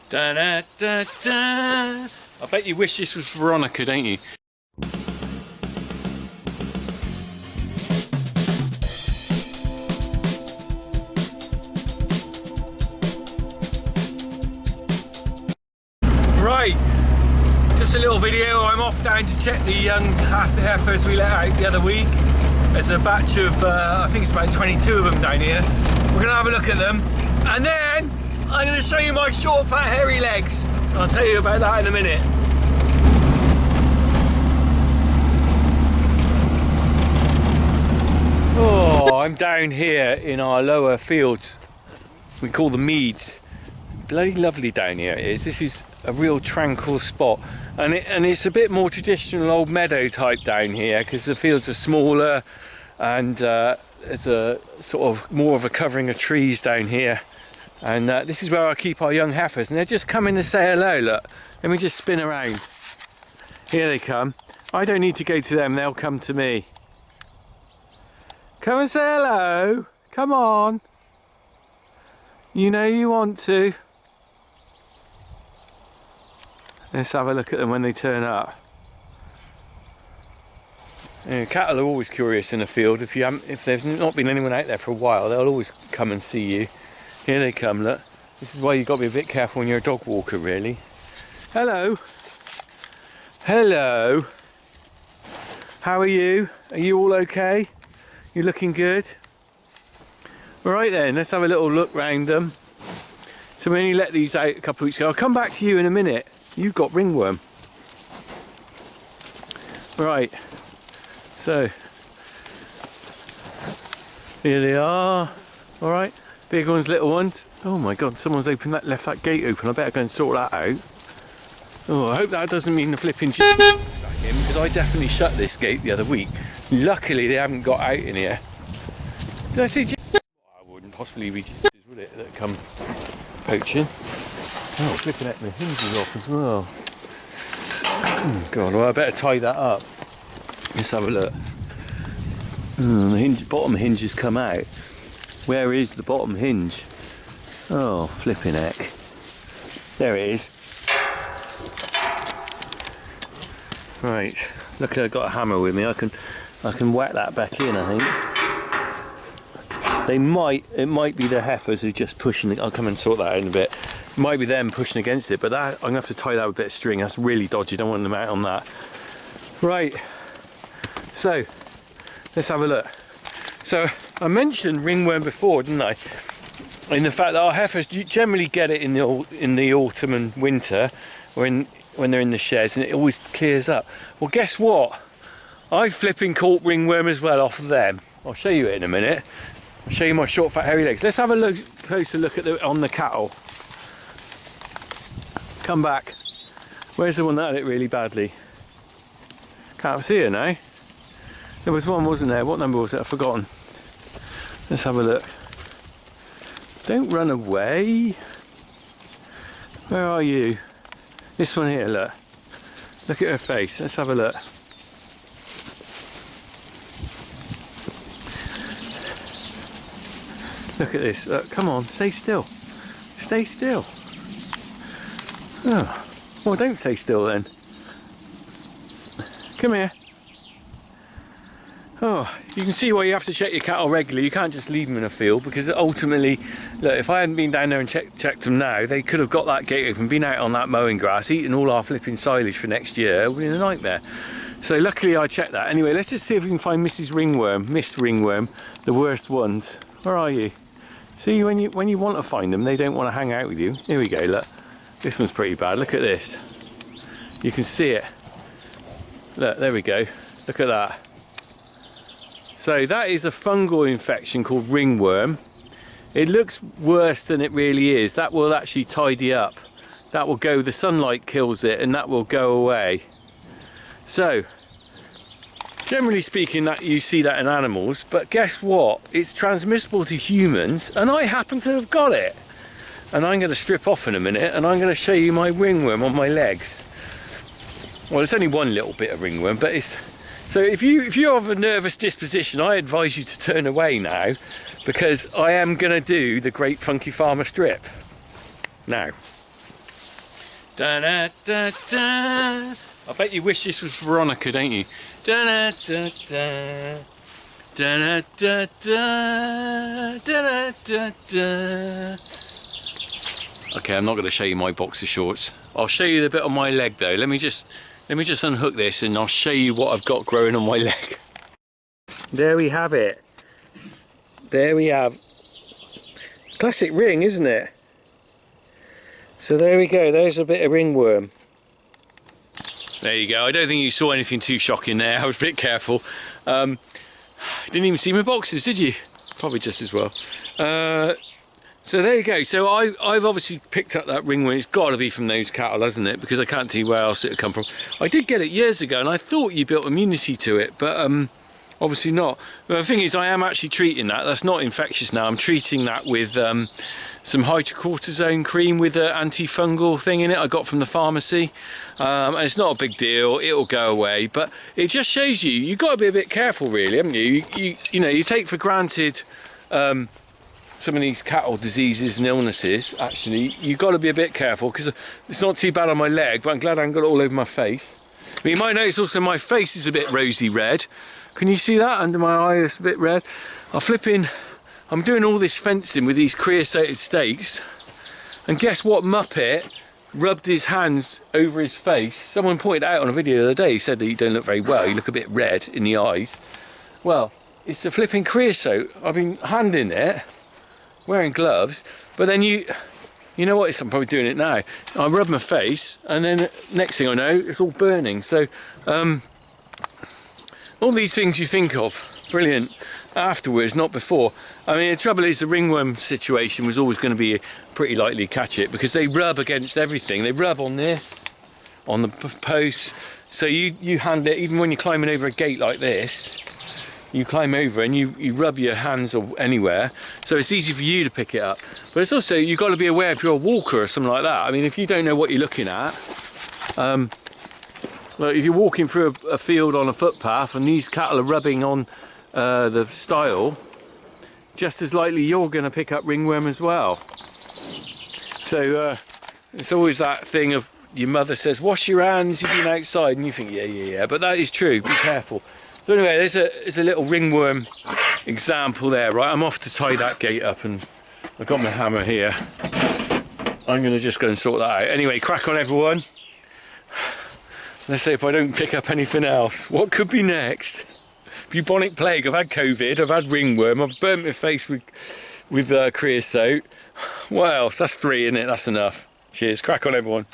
Da, da, da, da. I bet you wish this was Veronica, don't you? Right, just a little video. I'm off down to check the young heifers we let out the other week. There's a batch of, I think it's about 22 of them down here. We're gonna have a look at them, and then I'm gonna show you my short, fat, hairy legs. I'll tell you about that in a minute. Oh, I'm down here in our lower fields. We call them meads. Bloody lovely down here it is. This is a real tranquil spot, and it's a bit more traditional old meadow type down here because the fields are smaller, and there's a sort of more of a covering of trees down here. And this is where I keep our young heifers, and they're just coming to say hello. Look, let me just spin around. Here they come. I don't need to go to them, they'll come to me. Come and say hello. Come on. You know you want to. Let's have a look at them when they turn up. Cattle are always curious in a field. If there's not been anyone out there for a while, they'll always come and see you. Here they come, look. This is why you've got to be a bit careful when you're a dog walker, really. Hello. Hello. How are you? Are you all okay? You looking good? Right then, let's have a little look round them. So we only let these out a couple of weeks ago. I'll come back to you in a minute. You've got ringworm. Right. So here they are. All right. Big ones, little ones. Oh my God, someone's left that gate open. I better go and sort that out. Oh, I hope that doesn't mean the flipping back in, because I definitely shut this gate the other week. Luckily, they haven't got out in here. Did I see? I wouldn't possibly be would it, that come poaching? Oh, flipping at my hinges off as well. Oh God, well I better tie that up. Let's have a look. The bottom hinge has come out. Where is the bottom hinge? Oh, flipping heck. There it is. Right, luckily I've got a hammer with me. I can whack that back in, I think. It might be the heifers who are just pushing. I'll come and sort that out in a bit. It might be them pushing against it, but that I'm gonna have to tie that with a bit of string. That's really dodgy. Don't want them out on that. Right. So let's have a look. So I mentioned ringworm before, didn't I? In the fact that our heifers generally get it in the autumn and winter, or when they're in the sheds, and it always clears up. Well, guess what? I flipping caught ringworm as well off of them. I'll show you it in a minute. I'll show you my short, fat, hairy legs. Let's have a closer look at on the cattle. Come back. Where's the one that had it really badly? Can't see her now. There was one, wasn't there? What number was it? I've forgotten. Let's have a look. Don't run away. Where are you? This one here, look. Look at her face. Let's have a look. Look at this. Look, come on, stay still. Stay still. Oh. Well, don't stay still then. Come here. Oh, you can see why you have to check your cattle regularly. You can't just leave them in a field, because ultimately, look, if I hadn't been down there and checked them now, they could have got that gate open, been out on that mowing grass, eating all our flipping silage for next year. It would be a nightmare. So luckily I checked that. Anyway, let's just see if we can find Mrs. Ringworm, Miss Ringworm, the worst ones. Where are you? See, when you want to find them, they don't want to hang out with you. Here we go, look. This one's pretty bad. Look at this. You can see it. Look, there we go. Look at that. So that is a fungal infection called ringworm. It looks worse than it really is. That will actually tidy up. That will go, the sunlight kills it, and that will go away. So, generally speaking, that you see that in animals, but guess what? It's transmissible to humans, and I happen to have got it. And I'm going to strip off in a minute, and I'm going to show you my ringworm on my legs. Well, it's only one little bit of ringworm, but it's... So if you have a nervous disposition, I advise you to turn away now, because I am going to do the Great Funky Farmer strip. Now, Da da da da. I bet you wish this was Veronica, don't you? Da da da da. Da da da da da da. Okay, I'm not going to show you my boxer shorts. I'll show you the bit on my leg though. Let me just unhook this and I'll show you what I've got growing on my leg. There we have it. There we have. Classic ring, isn't it? So there we go, there's a bit of ringworm. There you go, I don't think you saw anything too shocking there, I was a bit careful. Didn't even see my boxes, did you? Probably just as well. So there you go, so I've obviously picked up that ringworm. It's got to be from those cattle, hasn't it? Because I can't see where else it would come from. I did get it years ago and I thought you built immunity to it, but obviously not. But the thing is, I am actually treating that. That's not infectious now. I'm treating that with some hydrocortisone cream with an antifungal thing in it I got from the pharmacy. And it's not a big deal. It'll go away. But it just shows you've got to be a bit careful, really, haven't you? You know, you take for granted some of these cattle diseases and illnesses. Actually, you've got to be a bit careful because it's not too bad on my leg, but I'm glad I haven't got it all over my face. But you might notice also my face is a bit rosy red. Can you see that under my eye? It's a bit red. I'm doing all this fencing with these creosoted stakes, and guess what muppet rubbed his hands over his face? Someone pointed out on a video the other day, he said that you don't look very well, you look a bit red in the eyes. Well, it's the flipping creosote. I've been handing it, wearing gloves, but then you know what, I'm probably doing it now. I rub my face and then next thing I know it's all burning. So all these things you think of, brilliant, afterwards, not before. I mean, the trouble is the ringworm situation was always going to be pretty likely to catch it because they rub against everything. They rub on this, on the posts. So you handle it, even when you're climbing over a gate like this, you climb over and you rub your hands or anywhere. So it's easy for you to pick it up. But it's also, you've got to be aware if you're a walker or something like that. I mean, if you don't know what you're looking at, well, if you're walking through a field on a footpath and these cattle are rubbing on the stile, just as likely you're going to pick up ringworm as well. So it's always that thing of your mother says, wash your hands, you've been outside, and you think, yeah, but that is true, be careful. So anyway, there's a little ringworm example there, right? I'm off to tie that gate up and I've got my hammer here. I'm going to just go and sort that out. Anyway, crack on everyone. Let's see if I don't pick up anything else. What could be next? Bubonic plague, I've had COVID, I've had ringworm, I've burnt my face with creosote. What else? That's 3, isn't it? That's enough. Cheers, crack on everyone.